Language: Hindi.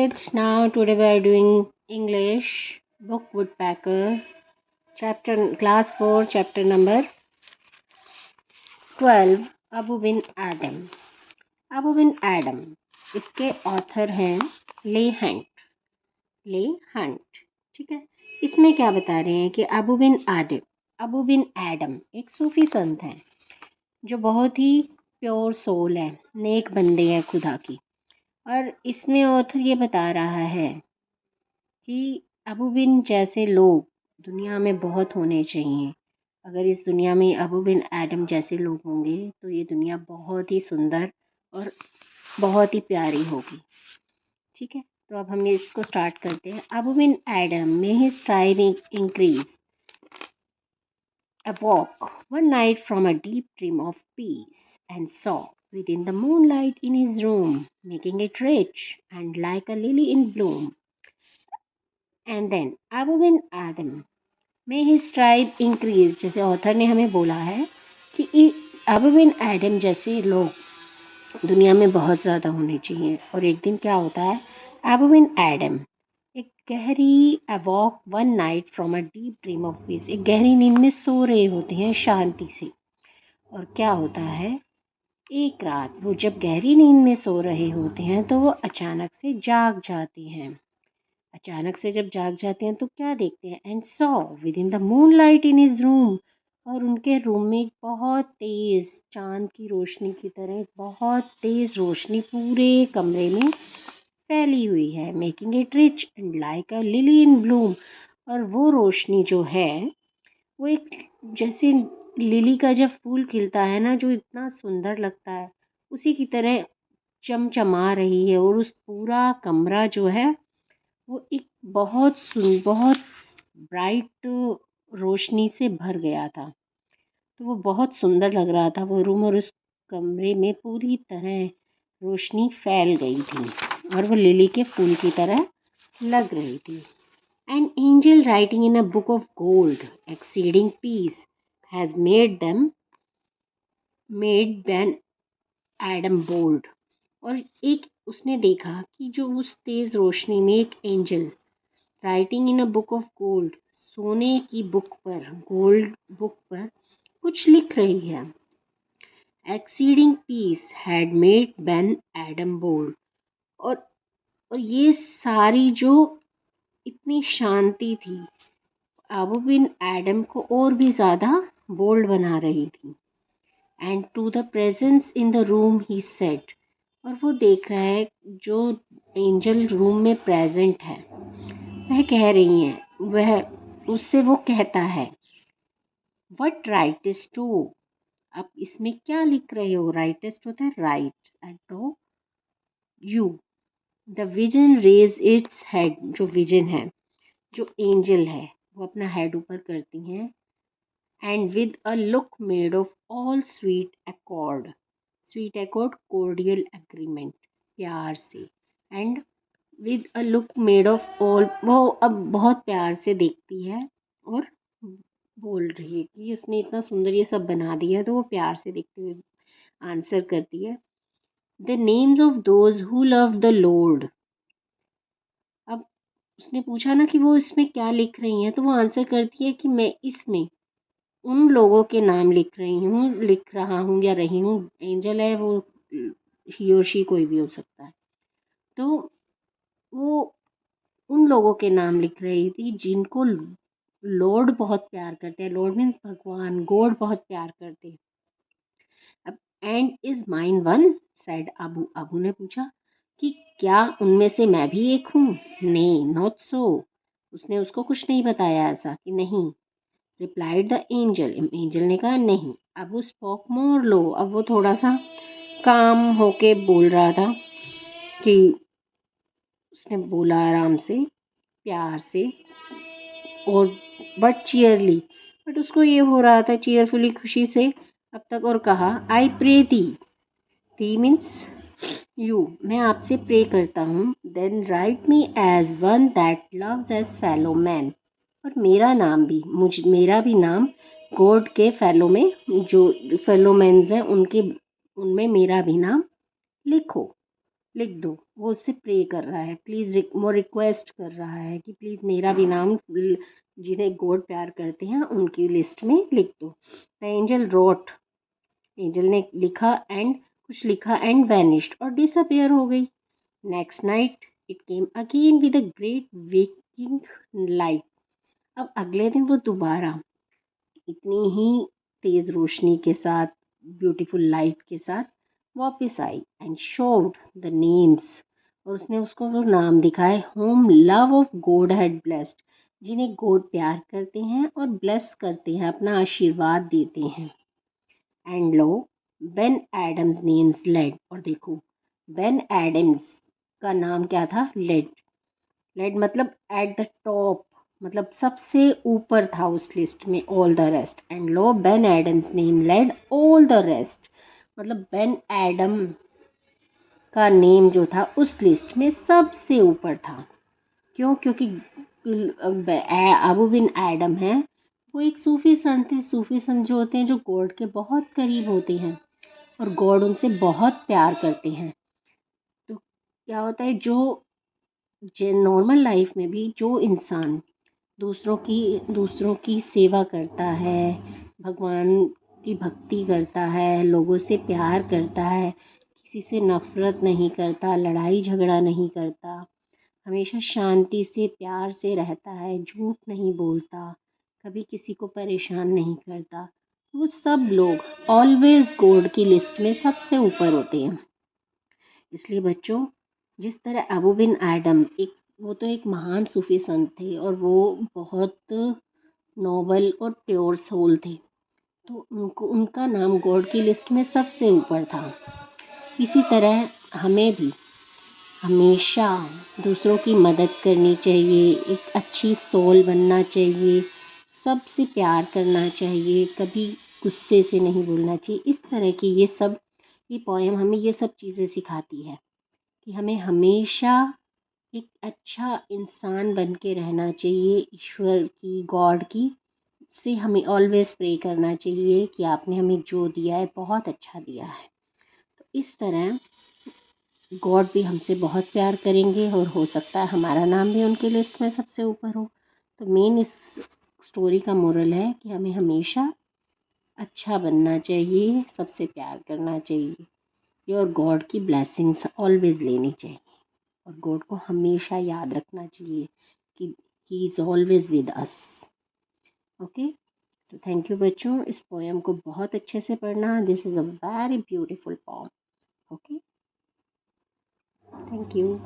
kids, now today we are doing English book Woodpecker, chapter class 4, chapter number 12, Abu bin Adam. Abu bin Adam, इसके ऑथर हैं ले हंट। ठीक है, इसमें क्या बता रहे हैं कि अबू बिन एडम एक सूफी संत हैं जो बहुत ही प्योर सोल है, नेक बंदे हैं खुदा की। और इसमें ऑथर ये बता रहा है कि अबू बिन जैसे लोग दुनिया में बहुत होने चाहिए। अगर इस दुनिया में अबू बिन एडम जैसे लोग होंगे तो ये दुनिया बहुत ही सुंदर और बहुत ही प्यारी होगी। ठीक है, तो अब हम इसको स्टार्ट करते हैं। अबू बिन एडम में his tribe increase awoke one night from a deep dream of peace and saw within the moonlight in his room, making it rich and like a lily in bloom. And then Abu bin Adam में his tribe increase, जैसे ऑथर ने हमें बोला है कि अबू बिन एडम जैसे लोग दुनिया में बहुत ज़्यादा होने चाहिए। और एक दिन क्या होता है, अबू बिन एडम एक गहरी awoke one night from a deep dream of peace, एक गहरी नींद में सो रहे होते हैं शांति से। और क्या होता है, एक रात वो जब गहरी नींद में सो रहे होते हैं तो वो अचानक से जाग जाते हैं। अचानक से जब जाग जाते हैं तो क्या देखते हैं, and saw with in the moon light in his room, और उनके रूम में एक बहुत तेज़ चांद की रोशनी की तरह एक बहुत तेज़ रोशनी पूरे कमरे में फैली हुई है, making it rich and like a lily in Bloom. और वो रोशनी जो है वो एक जैसे लिली का जब फूल खिलता है ना, जो इतना सुंदर लगता है, उसी की तरह चमचमा रही है। और उस पूरा कमरा जो है वो एक बहुत ब्राइट रोशनी से भर गया था। तो वो बहुत सुंदर लग रहा था वो रूम, और उस कमरे में पूरी तरह रोशनी फैल गई थी और वो लिली के फूल की तरह लग रही थी। An angel writing in a book of gold, exceeding peace, has made Ben Adam bold. और एक उसने देखा कि जो उस तेज रोशनी में एक angel writing in a book of gold, सोने की बुक पर, गोल्ड बुक पर कुछ लिख रही है। Exceeding peace had made Ben Adhem bold. और ये सारी जो इतनी शांति थी अबू बिन एडम को और भी ज़्यादा बोल्ड बना रही थी। And to the presence in the room he said, और वो देख रहा है जो एंजल रूम में प्रेजेंट है वह कह रही हैं, वह उससे वो कहता है, व्हाट राइटेस्ट टू। अब इसमें क्या लिख रहे हो, राइटेस्ट होता है write and to you. The vision raised its head, जो विजन है, जो एंजल है वो अपना हेड ऊपर करती हैं। And with a look made of all sweet accord cordial agreement, प्यार से। And with a look made of all, वो अब बहुत प्यार से देखती है और बोल रही है कि उसने इतना सुंदर ये सब बना दिया, तो वो प्यार से देखते हुए आंसर करती है, the names of those who love the Lord. अब उसने पूछा ना कि वो इसमें क्या लिख रही हैं, तो वो आंसर करती है कि मैं इसमें उन लोगों के नाम लिख रहा हूँ या रही हूँ। एंजल है वो, ही और शी कोई भी हो सकता है। तो वो उन लोगों के नाम लिख रही थी जिनको लॉर्ड बहुत प्यार करते हैं। लॉर्ड मीन्स भगवान, गॉड बहुत प्यार करते हैं। अब and is mine one said Abu ने पूछा कि क्या उनमें से मैं भी एक हूँ। नहीं, नॉट सो, उसने उसको कुछ नहीं बताया ऐसा कि नहीं। रिप्लाइड द एंजल ने कहा नहीं। अब वो स्पोक मोर लो, अब वो थोड़ा सा काम होके बोल रहा था कि उसने बोला आराम से, प्यार से, और बट चीयरली, बट उसको ये हो रहा था चीयरफुली, खुशी से अब तक। और कहा, I pray thee means you, मैं आपसे प्रे करता हूँ। Then write me as one that loves as fellow man, और मेरा नाम भी, मेरा भी नाम गॉड के फेलो में, जो फेलो मैन्स हैं उनके, उनमें मेरा भी नाम लिखो। लिख दो। वो उससे प्रे कर रहा है, प्लीज़ वो रिक्वेस्ट कर रहा है कि प्लीज़ मेरा भी नाम जिन्हें गॉड प्यार करते हैं उनकी लिस्ट में लिख दो। द एंजल रोट, एंजल ने लिखा एंड कुछ लिखा एंड वैनिश्ड और डिसअपियर हो गई। Next night it came again with a great waking light. अब अगले दिन वो दोबारा इतनी ही तेज रोशनी के साथ, ब्यूटीफुल लाइट के साथ वापस आई एंड शोड द नेम्स, और उसने उसको वो नाम दिखाए home love of God had blessed, जिन्हें गॉड प्यार करते हैं और ब्लेस करते हैं, अपना आशीर्वाद देते हैं। And lo Ben Adhem's names led, और देखो बेन एडम्स का नाम क्या था, लेड। लेड मतलब एट द टॉप, मतलब सबसे ऊपर था उस लिस्ट में, all the rest. And lo Ben Adhem's name led all the rest, मतलब बेन एडम का नेम जो था उस लिस्ट में सबसे ऊपर था। क्यों? क्योंकि अबू बिन एडम है, वो एक सूफी संत है। सूफी संत जो होते हैं, जो गॉड के बहुत करीब होते हैं और गॉड उनसे बहुत प्यार करते हैं। तो क्या होता है, जो नॉर्मल लाइफ में भी जो इंसान दूसरों की सेवा करता है, भगवान की भक्ति करता है, लोगों से प्यार करता है, किसी से नफ़रत नहीं करता, लड़ाई झगड़ा नहीं करता, हमेशा शांति से प्यार से रहता है, झूठ नहीं बोलता, कभी किसी को परेशान नहीं करता, वो सब लोग ऑलवेज़ गॉड की लिस्ट में सबसे ऊपर होते हैं। इसलिए बच्चों, जिस तरह अबू बिन एडम वो तो एक महान सूफी संत थे और वो बहुत नोबल और प्योर सोल थे, तो उनका नाम गॉड की लिस्ट में सबसे ऊपर था। इसी तरह हमें भी हमेशा दूसरों की मदद करनी चाहिए, एक अच्छी सोल बनना चाहिए, सबसे प्यार करना चाहिए, कभी गुस्से से नहीं बोलना चाहिए। इस तरह की ये पोएम हमें ये सब चीज़ें सिखाती है कि हमें हमेशा एक अच्छा इंसान बन के रहना चाहिए। ईश्वर की, गॉड की से हमें ऑलवेज़ प्रे करना चाहिए कि आपने हमें जो दिया है बहुत अच्छा दिया है। तो इस तरह गॉड भी हमसे बहुत प्यार करेंगे और हो सकता है हमारा नाम भी उनकी लिस्ट में सबसे ऊपर हो। तो मेन इस स्टोरी का मोरल है कि हमें हमेशा अच्छा बनना चाहिए, सबसे प्यार करना चाहिए और गॉड की ब्लेसिंग्स ऑलवेज़ लेनी चाहिए और गॉड को हमेशा याद रखना चाहिए कि he is always with us. Okay, तो थैंक यू बच्चों, इस पोएम को बहुत अच्छे से पढ़ना। This is a very beautiful poem. Okay, thank you.